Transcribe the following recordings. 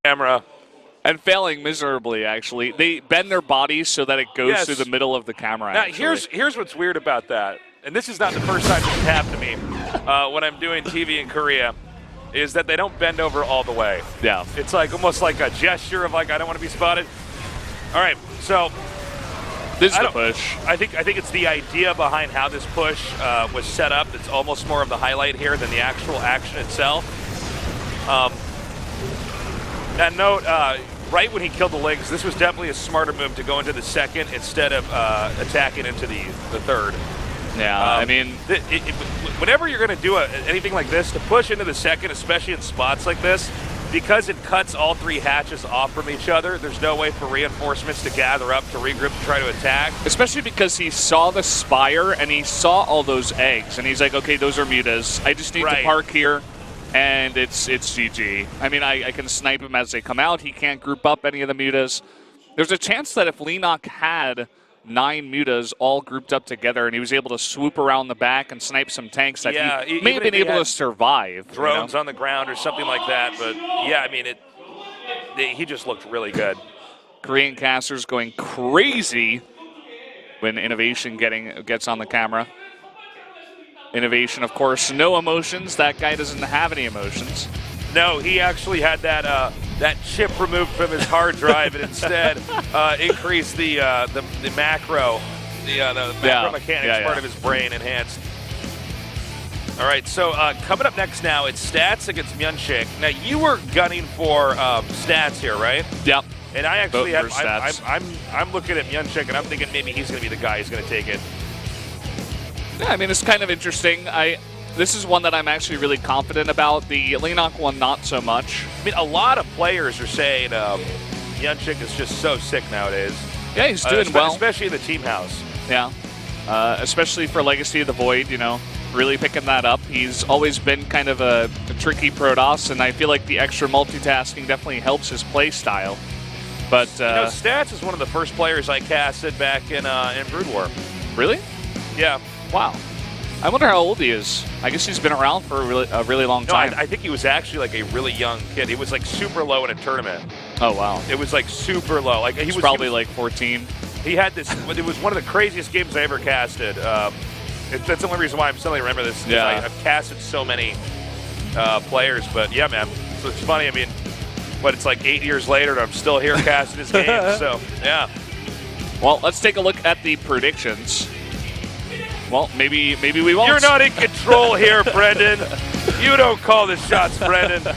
camera. And failing miserably, actually. They bend their bodies so that it goes through the middle of the camera. Now, here's what's weird about that, and this is not the first time this has happened to me when I'm doing TV in Korea, is that they don't bend over all the way. Yeah. It's like almost like a gesture of like, I don't want to be spotted. All right, so this is the push. I think it's the idea behind how this push was set up that's almost more of the highlight here than the actual action itself. And note, right when he killed the Lynx, this was definitely a smarter move to go into the second instead of attacking into the third. Yeah, I mean, whenever you're going to do anything like this, to push into the second, especially in spots like this, because it cuts all three hatches off from each other, there's no way for reinforcements to gather up, to regroup, to try to attack. Especially because he saw the spire and he saw all those eggs, and he's like, okay, those are mutas. I just need to park here. And it's GG. I mean, I can snipe him as they come out. He can't group up any of the mutas. There's a chance that if Lenok had 9 mutas all grouped up together and he was able to swoop around the back and snipe some tanks, that he may have been able to survive. Drones on the ground or something like that. But, yeah, I mean, he just looked really good. Korean casters going crazy when Innovation gets on the camera. Innovation, of course, no emotions. That guy doesn't have any emotions. No, he actually had that chip removed from his hard drive and instead increased the macro, the macro mechanics part of his brain enhanced. All right, so coming up next now, it's Stats against MyuNgSiK. Now, you were gunning for Stats here, right? Yep. And I actually I'm looking at MyuNgSiK and I'm thinking maybe he's going to be the guy who's going to take it. Yeah, I mean, it's kind of interesting. This is one that I'm actually really confident about. The Lenok one, not so much. I mean, a lot of players are saying MyuNgSiK is just so sick nowadays. Yeah, he's doing well. Especially in the team house. Yeah, especially for Legacy of the Void, really picking that up. He's always been kind of a tricky Protoss, and I feel like the extra multitasking definitely helps his play style. But Stats is one of the first players I casted back in Brood War. Really? Yeah. Wow. I wonder how old he is. I guess he's been around for a really long time. I think he was actually like a really young kid. He was like super low in a tournament. Oh, wow. It was like super low. Like he was probably like 14. He had this, it was one of the craziest games I ever casted. That's the only reason why I'm suddenly remember this. Yeah. I've casted so many players, but yeah, man. So it's funny, I mean, it's like 8 years later and I'm still here casting his game, so yeah. Well, let's take a look at the predictions. Well, maybe we won't. You're not in control here, Brendan. You don't call the shots, Brendan.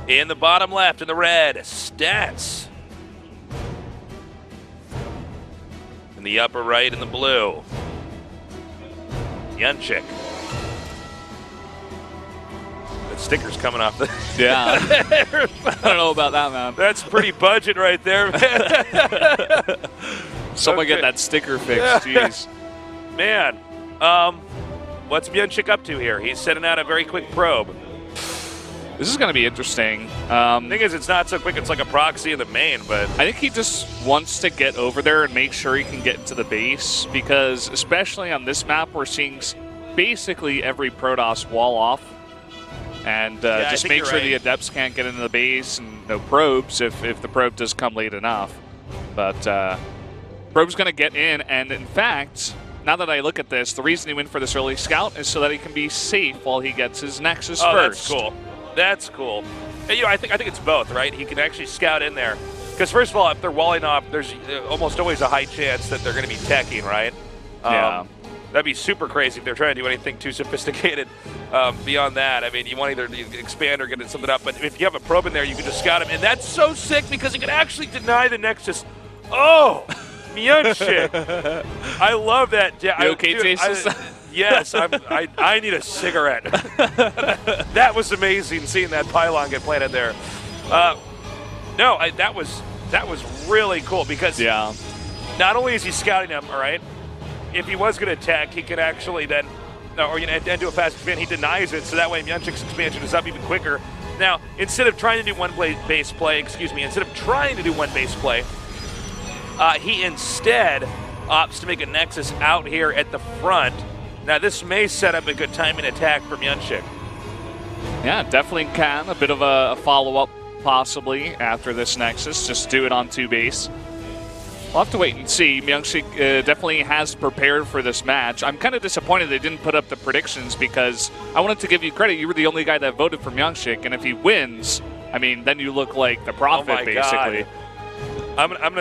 In the bottom left, in the red, Stats. In the upper right, in the blue, MyuNgSiK. That sticker's coming off the... Yeah. I don't know about that, man. That's pretty budget right there, man. Someone get that sticker fixed, jeez. Man, what's MyuNgSiK up to here? He's sending out a very quick probe. This is going to be interesting. The thing is, it's not so quick. It's like a proxy in the main, but... I think he just wants to get over there and make sure he can get into the base, because especially on this map, we're seeing basically every Protoss wall off. And just make sure the Adepts can't get into the base, and no probes if the probe does come late enough. But probe's going to get in, and in fact... Now that I look at this, the reason he went for this early scout is so that he can be safe while he gets his Nexus first. That's cool. That's cool. And, I think it's both, right? He can actually scout in there. Because first of all, if they're walling off, there's almost always a high chance that they're going to be teching, right? Yeah. That'd be super crazy if they're trying to do anything too sophisticated beyond that. I mean, you want either to expand or get something up. But if you have a probe in there, you can just scout him. And that's so sick because he can actually deny the Nexus. Oh! MyuNgSiK. I love that. You okay, Jason? Yes, I need a cigarette. That was amazing seeing that pylon get planted there. No, that was That was really cool because not only is he scouting him, all right, if he was going to attack, he could actually then, and do a fast expand. He denies it, so that way MyuNgSiK's expansion is up even quicker. Now, instead of trying to do one base play, he instead opts to make a Nexus out here at the front. Now, this may set up a good timing attack for MyuNgSiK. Yeah, definitely can. A bit of a follow-up possibly after this Nexus. Just do it on 2 base. We'll have to wait and see. MyuNgSiK definitely has prepared for this match. I'm kind of disappointed they didn't put up the predictions because I wanted to give you credit. You were the only guy that voted for MyuNgSiK, and if he wins, I mean, then you look like the prophet, basically.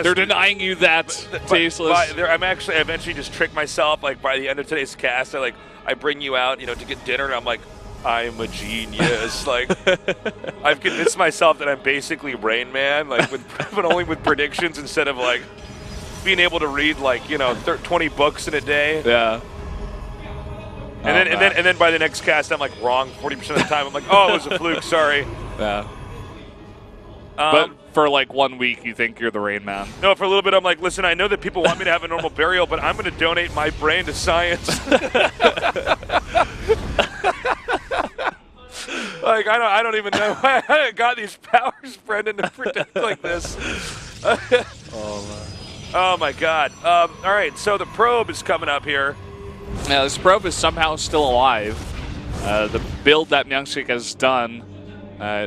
They're denying you that tasteless. I'm actually eventually just tricked myself. Like by the end of today's cast, I bring you out, to get dinner, and I'm like, I'm a genius. Like, I've convinced myself that I'm basically Rain Man, like, but only with predictions instead of like being able to read 20 books in a day. Yeah. And then by the next cast, I'm like wrong 40% of the time. I'm like, oh, it was a fluke. Sorry. Yeah. But for like 1 week, you think you're the Rain Man. No, for a little bit, I'm like, listen, I know that people want me to have a normal burial, but I'm going to donate my brain to science. Like, I don't even know why I got these powers, Brendan, to predict like this. Oh my God. All right, so the probe is coming up here. Now, this probe is somehow still alive. The build that MyuNgSiK has done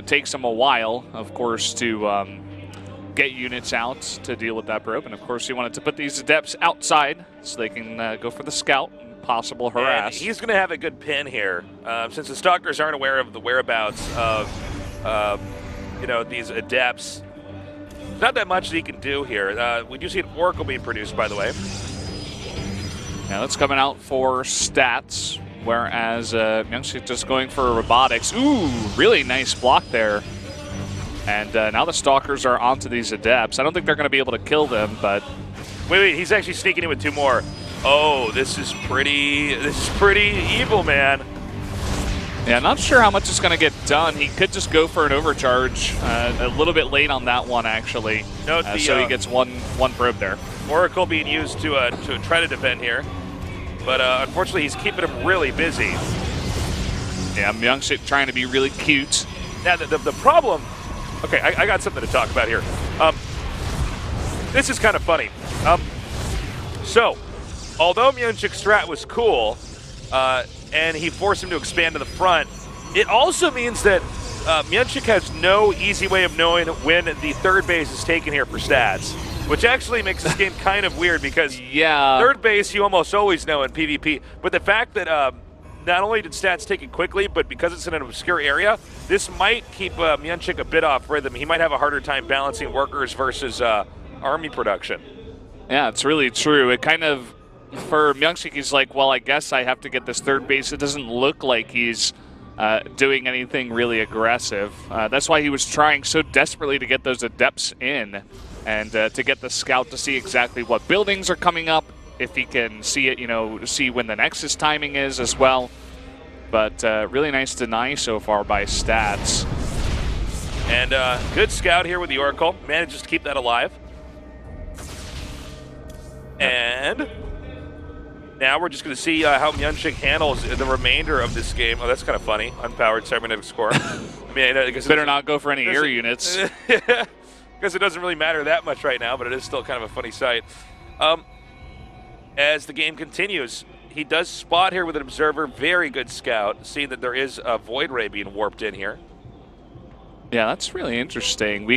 takes him a while, of course, to get units out to deal with that probe. And, of course, he wanted to put these Adepts outside so they can go for the scout and possible harass. And he's going to have a good pin here. Since the Stalkers aren't aware of the whereabouts of, these Adepts, not that much that he can do here. We do see an Oracle being produced, by the way. Now that's coming out for stats, whereas MyuNgSiK just going for robotics. Ooh, really nice block there. And now the Stalkers are onto these Adepts. I don't think they're going to be able to kill them, but... Wait, he's actually sneaking in with 2 more. Oh, this is pretty evil, man. Yeah, not sure how much is going to get done. He could just go for an overcharge a little bit late on that one, actually. No, so he gets one probe there. Oracle being used to try to defend here. But unfortunately, he's keeping him really busy. Yeah, MyuNgSiK trying to be really cute. Now, the problem... Okay, I got something to talk about here. This is kind of funny. So, although MyuNgSiK's strat was cool, and he forced him to expand to the front, it also means that MyuNgSiK has no easy way of knowing when the 3rd base is taken here for stats, which actually makes this game kind of weird because 3rd base you almost always know in PvP, but the fact that not only did stats take it quickly, but because it's in an obscure area, this might keep MyuNgSiK a bit off rhythm. He might have a harder time balancing workers versus army production. Yeah, it's really true. It kind of, for MyuNgSiK, he's like, well, I guess I have to get this 3rd base. It doesn't look like he's doing anything really aggressive. That's why he was trying so desperately to get those Adepts in and to get the scout to see exactly what buildings are coming up, if he can see it, see when the Nexus timing is as well. But really nice deny so far by stats. And good scout here with the Oracle. Manages to keep that alive. And now we're just going to see how MyuNgSiK handles the remainder of this game. Oh, that's kind of funny. Unpowered cybernetic score. I mean, I guess better not go for any air units. Because it doesn't really matter that much right now, but it is still kind of a funny sight. As the game continues, he does spot here with an observer. Very good scout, seeing that there is a Void Ray being warped in here. Yeah, that's really interesting.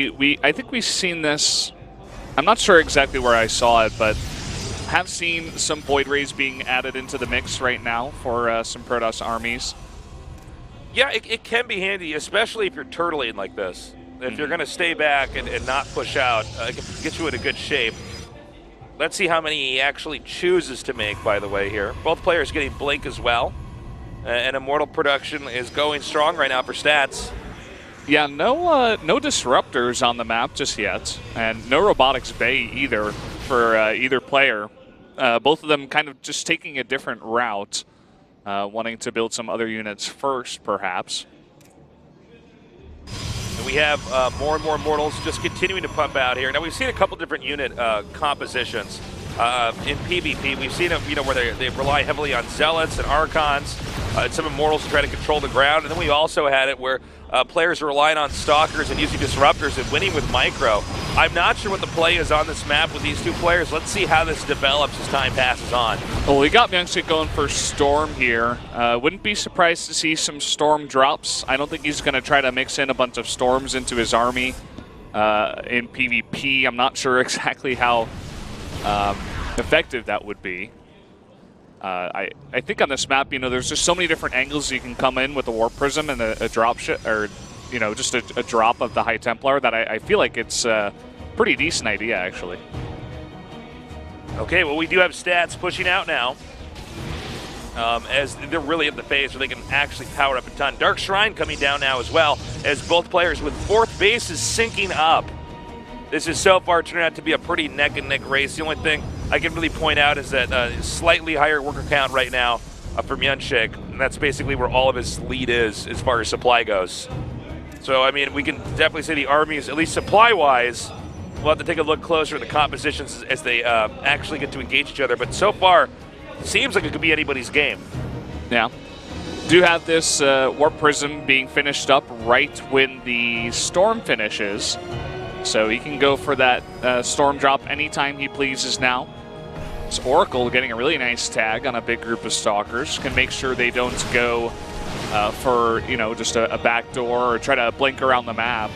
I think we've seen this. I'm not sure exactly where I saw it, but have seen some Void Rays being added into the mix right now for some Protoss armies. Yeah, it can be handy, especially if you're turtling like this. If you're going to stay back and not push out, it can get you in a good shape. Let's see how many he actually chooses to make, by the way, here. Both players getting Blink as well. And Immortal production is going strong right now for stats. Yeah, no disruptors on the map just yet. And no robotics bay either for either player. Both of them kind of just taking a different route, wanting to build some other units first, perhaps. And we we have more and more Mortals just continuing to pump out here. Now, we've seen a couple different unit compositions in PvP. We've seen it, where they rely heavily on Zealots and Archons, and some Immortals to try to control the ground. And then we also had it where players are relying on Stalkers and using Disruptors and winning with Micro. I'm not sure what the play is on this map with these two players. Let's see how this develops as time passes on. Well, we got MyuNgSiK going for Storm here. Wouldn't be surprised to see some Storm drops. I don't think he's going to try to mix in a bunch of Storms into his army in PvP. I'm not sure exactly how effective that would be. I think on this map, there's just so many different angles you can come in with a Warp Prism and a drop shot, or just a drop of the High Templar, that I feel like it's a pretty decent idea, actually. Okay, well, we do have Stats pushing out now, as they're really in the phase where they can actually power up a ton. Dark Shrine coming down now as well, as both players with 4th base is syncing up. This is so far turning out to be a pretty neck-and-neck race. The only thing I can really point out is that slightly higher worker count right now for MyuNgSiK, and that's basically where all of his lead is as far as supply goes. So, I mean, we can definitely say the army is, at least supply-wise, we'll have to take a look closer at the compositions as they actually get to engage each other. But so far, it seems like it could be anybody's game. Yeah. Do have this Warp Prism being finished up right when the Storm finishes. So he can go for that Storm drop anytime he pleases now. This Oracle getting a really nice tag on a big group of Stalkers. Can make sure they don't go for, just a back door or try to blink around the map,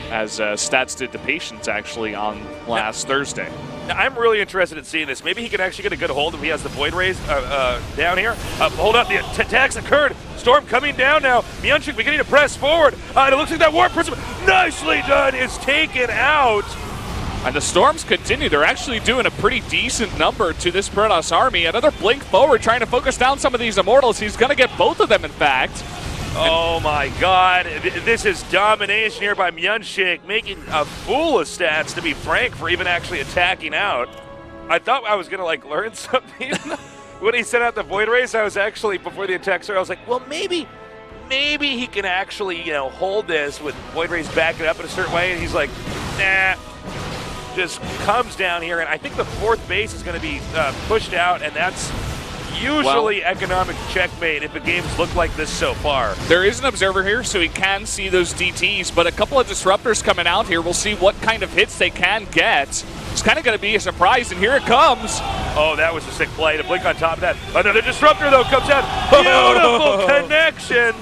as Stats did to Patience, actually, on last Thursday. Now, I'm really interested in seeing this. Maybe he can actually get a good hold if he has the Void Rays down here. Hold up, the attacks occurred. Storm coming down now. MyuNgSiK beginning to press forward. And it looks like that Warp Prism, nicely done, is taken out. And the Storms continue. They're actually doing a pretty decent number to this Protoss army. Another blink forward, trying to focus down some of these Immortals. He's going to get both of them, in fact. Oh my God, this is domination here by MyuNgSiK, making a fool of Stats, to be frank, for even actually attacking out. I thought I was gonna learn something. When he sent out the Void Rays, I was actually, before the attack started, I was like, well, maybe he can actually, hold this with Void Rays backing up in a certain way, and he's like, nah. Just comes down here, and I think the 4th base is gonna be pushed out, and that's usually economic checkmate if the games look like this so far. There is an observer here, so he can see those DTs, but a couple of Disruptors coming out here. We'll see what kind of hits they can get. It's kind of going to be a surprise, and here it comes. Oh, that was a sick play to blink on top of that. Another Disruptor, though, comes out. Beautiful connection.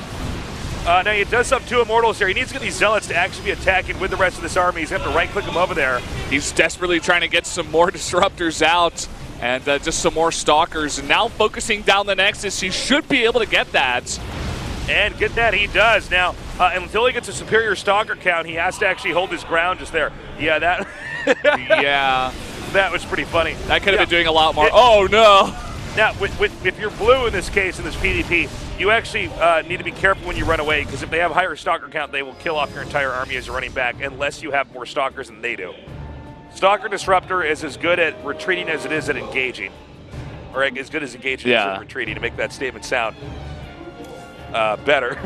Now, he does have 2 Immortals here. He needs to get these Zealots to actually be attacking with the rest of this army. He's going to have to right-click them over there. He's desperately trying to get some more Disruptors out. And just some more Stalkers. And now focusing down the Nexus, he should be able to get that. And get that he does. Now, until he gets a superior Stalker count, he has to actually hold his ground just there. Yeah, that... yeah. That was pretty funny. That could have been doing a lot more. Oh, no. Now, if you're blue in this case, in this PvP, you actually need to be careful when you run away, because if they have a higher Stalker count, they will kill off your entire army as you're running back, unless you have more Stalkers than they do. Stalker Disruptor is as good at retreating as it is at engaging. Or as good as engaging as at retreating, to make that statement sound better.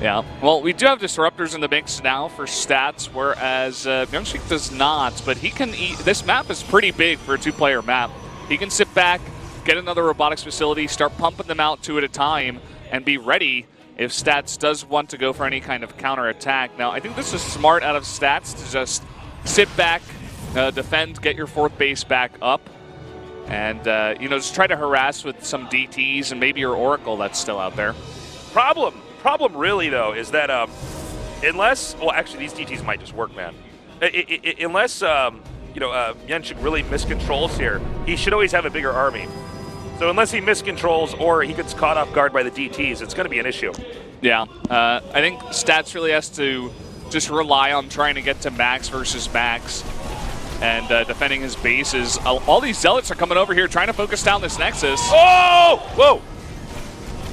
Yeah. Well, we do have Disruptors in the mix now for Stats, whereas MyuNgSiK does not, but he can eat. This map is pretty big for a 2-player map. He can sit back, get another robotics facility, start pumping them out 2 at a time, and be ready if Stats does want to go for any kind of counterattack. Now, I think this is smart out of Stats to just sit back, defend, get your 4th base back up, and just try to harass with some DTs and maybe your Oracle that's still out there. Problem really, though, is that unless, well, actually these DTs might just work, man. Unless MyuNgSiK really miscontrols here, he should always have a bigger army. So unless he miscontrols or he gets caught off guard by the DTs, it's going to be an issue. Yeah, I think Stats really has to just rely on trying to get to max versus max and defending his bases. All these Zealots are coming over here trying to focus down this Nexus. Oh! Whoa!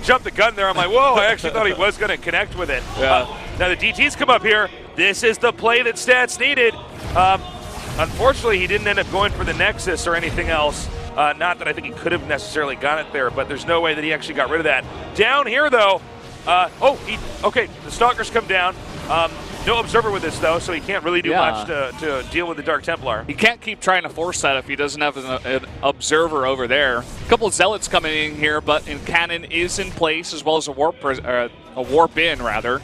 Jumped the gun there. I'm like, whoa, I actually thought he was going to connect with it. Yeah. Now the DTs come up here. This is the play that Stats needed. Unfortunately, he didn't end up going for the Nexus or anything else. Not that I think he could have necessarily got it there, but there's no way that he actually got rid of that. Down here, though, Okay, the Stalkers come down. No Observer with this, though, so he can't really do much to deal with the Dark Templar. He can't keep trying to force that if he doesn't have an Observer over there. A couple of Zealots coming in here, but Cannon is in place, as well as a Warp in, rather.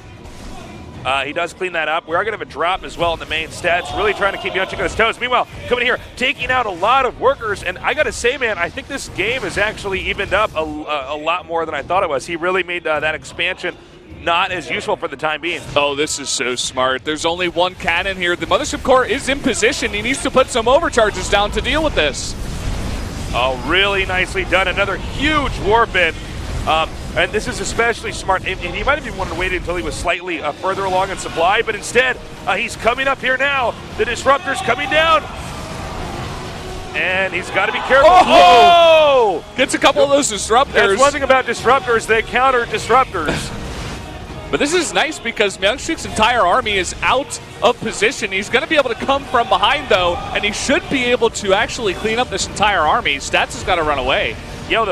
He does clean that up. We are going to have a drop as well in the main stats, really trying to keep MyuNgSiK on his toes. Meanwhile, coming here, taking out a lot of workers, and I got to say, man, I think this game is actually evened up a lot more than I thought it was. He really made that expansion not as useful for the time being. Oh, this is so smart. There's only one cannon here. The Mothership Core is in position. He needs to put some overcharges down to deal with this. Oh, really nicely done. Another huge warp in. And this is especially smart. And he might have even wanted to wait until he was slightly further along in supply, but instead, he's coming up here now. The Disruptor's coming down. And he's got to be careful. Oh! Gets a couple of those Disruptors. That's one thing about Disruptors. They counter Disruptors. But this is nice because MyuNgSiK's entire army is out of position. He's going to be able to come from behind, though, and he should be able to actually clean up this entire army. Stats has got to run away. Yeah,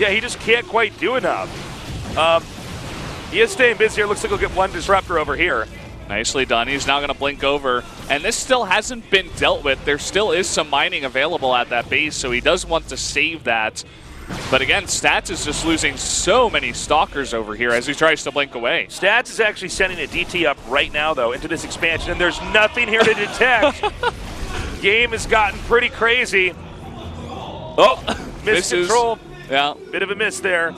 he just can't quite do enough. He is staying busy here. Looks like he'll get one Disruptor over here. Nicely done. He's now going to blink over. And this still hasn't been dealt with. There still is some mining available at that base, so he does want to save that. But again, Stats is just losing so many Stalkers over here as he tries to blink away. Stats is actually sending a DT up right now, though, into this expansion, and there's nothing here to detect. Game has gotten pretty crazy. Oh, miscontrol. Yeah. Bit of a miss there.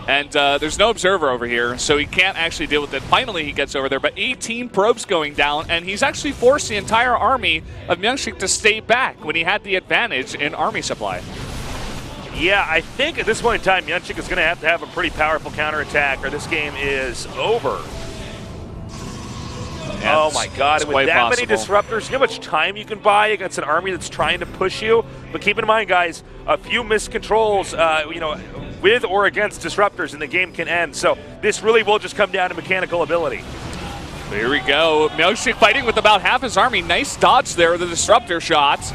And there's no Observer over here, so he can't actually deal with it. Finally, he gets over there, but 18 probes going down, and he's actually forced the entire army of MyuNgSiK to stay back when he had the advantage in army supply. Yeah, I think at this point in time, MyuNgSiK is going to have a pretty powerful counterattack, or this game is over. Yeah, oh my God, and with that many Disruptors, you know how much time you can buy against an army that's trying to push you? But keep in mind, guys, a few miscontrols, with or against Disruptors, and the game can end. So this really will just come down to mechanical ability. Here we go. MyuNgSiK fighting with about half his army. Nice dodge there, the Disruptor shots.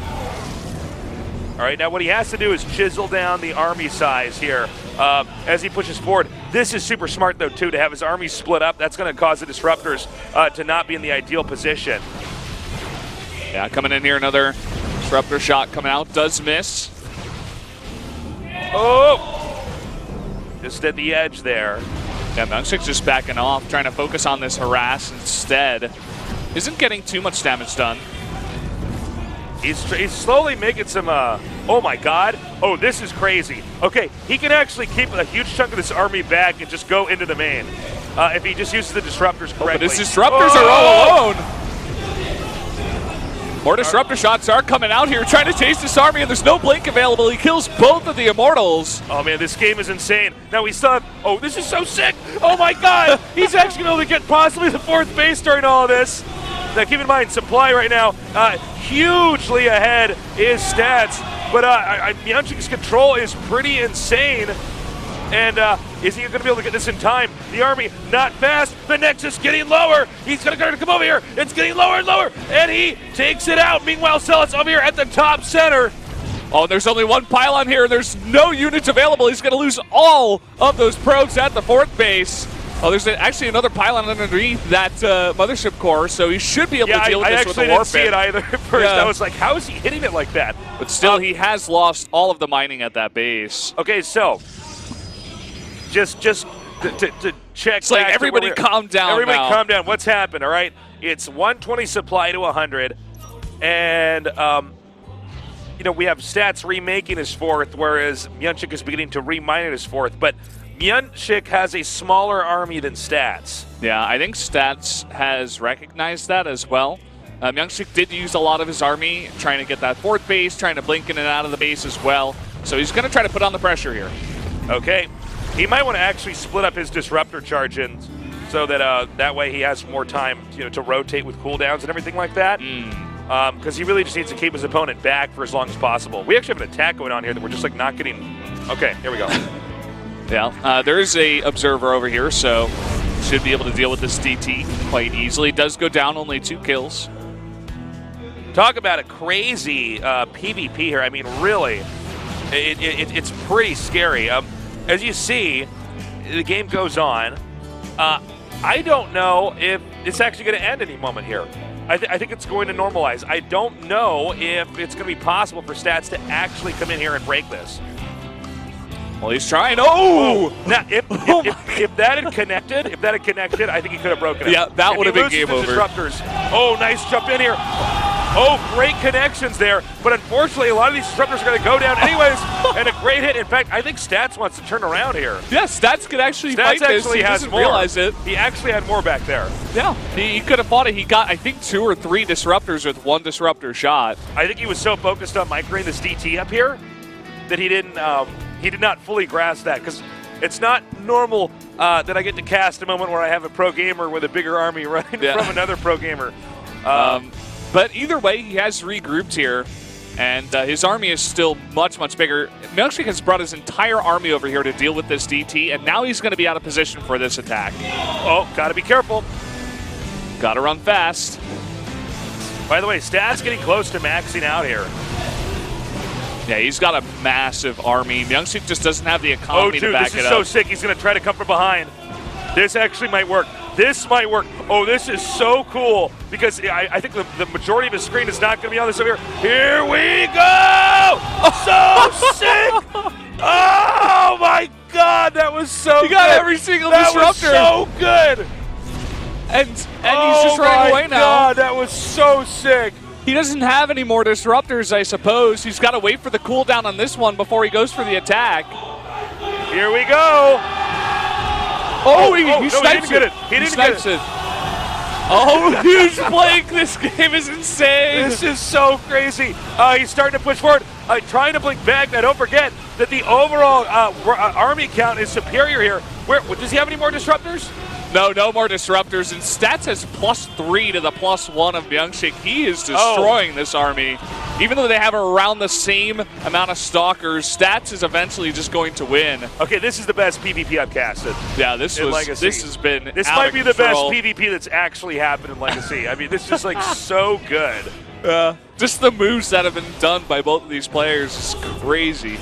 All right, now what he has to do is chisel down the army size here as he pushes forward. This is super smart, though, too, to have his army split up. That's going to cause the Disruptors to not be in the ideal position. Yeah, coming in here, another Disruptor shot coming out. Does miss. Oh! Just at the edge there. Yeah, MyuNgSiK's just backing off, trying to focus on this harass instead. Isn't getting too much damage done. He's slowly making some, oh my God. Oh, this is crazy. Okay, he can actually keep a huge chunk of this army back and just go into the main if he just uses the Disruptors correctly. But his Disruptors are all alone. More Disruptor shots are coming out here, trying to chase this army, and there's no blink available. He kills both of the Immortals. Oh man, this game is insane. Now we still have, oh, this is so sick. Oh my God, he's actually going to be able to get possibly the 4th base during all of this. Now keep in mind, supply right now, hugely ahead is Stats, but MyuNgSiK's control is pretty insane. And is he going to be able to get this in time? The army not fast. The Nexus getting lower. He's going to come over here. It's getting lower and lower, and he takes it out. Meanwhile, Zealot's over here at the top center. Oh, there's only one pylon here. There's no units available. He's going to lose all of those probes at the 4th base. Oh, there's actually another pylon underneath that Mothership Core, so he should be able to deal with this with the warp. I actually didn't see it either at first. I was like, how is he hitting it like that? But still, he has lost all of the mining at that base. Okay, so just to check. It's like everybody calm down. Everybody calm down. What's happened? All right, it's 120 supply to 100, and we have Stats remaking his 4th, whereas MyuNgSiK is beginning to remine his 4th, but MyuNgSiK has a smaller army than Stats. Yeah, I think Stats has recognized that as well. MyuNgSiK did use a lot of his army trying to get that 4th base, trying to blink in and out of the base as well. So he's going to try to put on the pressure here. Okay. He might want to actually split up his Disruptor charge in so that that way he has more time to rotate with cooldowns and everything like that. Because he really just needs to keep his opponent back for as long as possible. We actually have an attack going on here that we're just like not getting. Okay, here we go. Yeah, there is a Observer over here, so should be able to deal with this DT quite easily. Does go down, only 2 kills. Talk about a crazy PvP here. I mean, really, it's pretty scary. as you see, the game goes on. I don't know if it's actually going to end any moment here. I think it's going to normalize. I don't know if it's going to be possible for Stats to actually come in here and break this. Well, he's trying. Oh! Now, if that had connected, I think he could have broken it. Yeah, that would have been game over. Disruptors. Oh, nice jump in here. Oh, great connections there. But unfortunately, a lot of these disruptors are going to go down anyways. And a great hit. In fact, I think Stats wants to turn around here. Yeah, Stats could actually fight this. He doesn't realize it. He actually had more back there. Yeah, he could have fought it. He got, I think, 2 or 3 disruptors with 1 disruptor shot. I think he was so focused on microing this DT up here that he didn't. He did not fully grasp that, because it's not normal that I get to cast a moment where I have a pro gamer with a bigger army running from another pro gamer. But either way, he has regrouped here, and his army is still much, much bigger. MyuNgSiK has brought his entire army over here to deal with this DT, and now he's going to be out of position for this attack. Oh, got to be careful. Got to run fast. By the way, Stats getting close to maxing out here. Yeah, he's got a massive army. MyuNgSiK just doesn't have the economy to back it up. This is so sick. He's going to try to come from behind. This actually might work. This might work. Oh, this is so cool, because I think the majority of his screen is not going to be on this over here. Here we go! So sick! Oh, my God. That was so good. He got every single disruptor. That was so good. And he's just running away now. God, that was so sick. He doesn't have any more disruptors, I suppose. He's got to wait for the cooldown on this one before he goes for the attack. Here we go. Oh, he snipes it. He didn't get it. Oh, huge blank. This game is insane. This is so crazy. He's starting to push forward, trying to blink back. Now, don't forget that the overall army count is superior here. Does he have any more disruptors? No more disruptors, and Stats has +3 to the +1 of MyuNgSiK. He is destroying this army. Even though they have around the same amount of stalkers, Stats is eventually just going to win. Okay, this is the best PvP I've casted. Yeah, this has been This might be the best PvP that's actually happened in Legacy. I mean, this is just like so good. Just the moves that have been done by both of these players is crazy.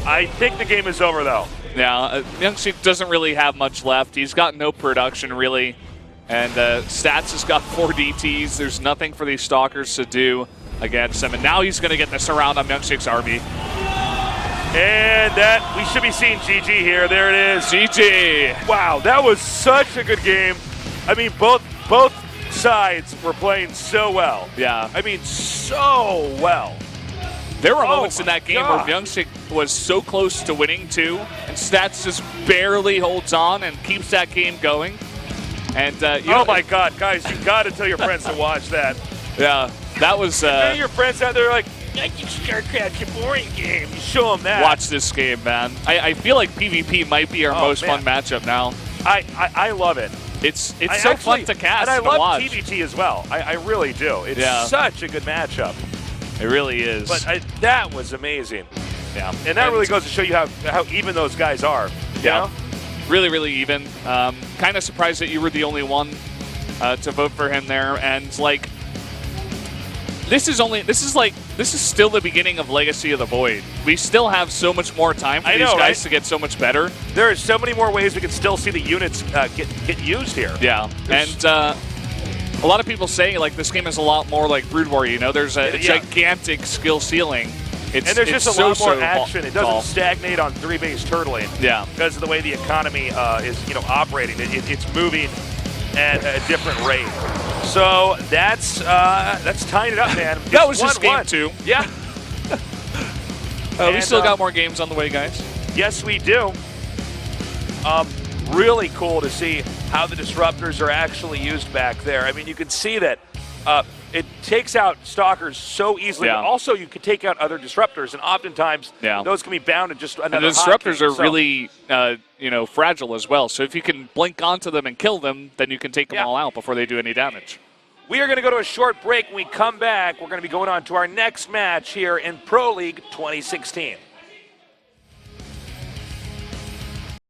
I think the game is over, though. Yeah, MyuNgSiK doesn't really have much left. He's got no production, really. And Stats has got 4 DTs. There's nothing for these stalkers to do against him. And now he's going to get the surround on MyuNgSiK's army. And that, we should be seeing GG here. There it is. GG. Wow, that was such a good game. I mean, both sides were playing so well. Yeah. I mean, so well. There were moments in that game where MyuNgSiK was so close to winning too, and Stats just barely holds on and keeps that game going. And oh my God, guys, you got to tell your friends to watch that. Yeah, that was. Many of your friends out there are like, I think Starcraft's a boring game. You show them that. Watch this game, man. I feel like PvP might be our most fun matchup now. I love it. It's so fun to cast and I love watch. TVT as well. I really do. It's such a good matchup. It really is. But that was amazing. Yeah. And that really goes to show you how even those guys are. You know? Really, really even. Kind of surprised that you were the only one to vote for him there. And like, this is still the beginning of Legacy of the Void. We still have so much more time for these guys to get so much better. There are so many more ways we can still see the units get used here. Yeah. And a lot of people say like this game is a lot more like Brood War. You know, there's a gigantic skill ceiling. And there's just a lot more action. It doesn't stagnate on 3-base turtling. Yeah. Because of the way the economy is operating. It's moving at a different rate. So that's tying it up, man. That was just game 2. Yeah. We still got more games on the way, guys. Yes, we do. Really cool to see how the disruptors are actually used back there. I mean, you can see that it takes out stalkers so easily, but also you can take out other disruptors, and oftentimes those can be bound in just another And the disruptors are really fragile as well. So if you can blink onto them and kill them, then you can take them all out before they do any damage. We are going to go to a short break. When we come back, we're going to be going on to our next match here in Pro League 2016.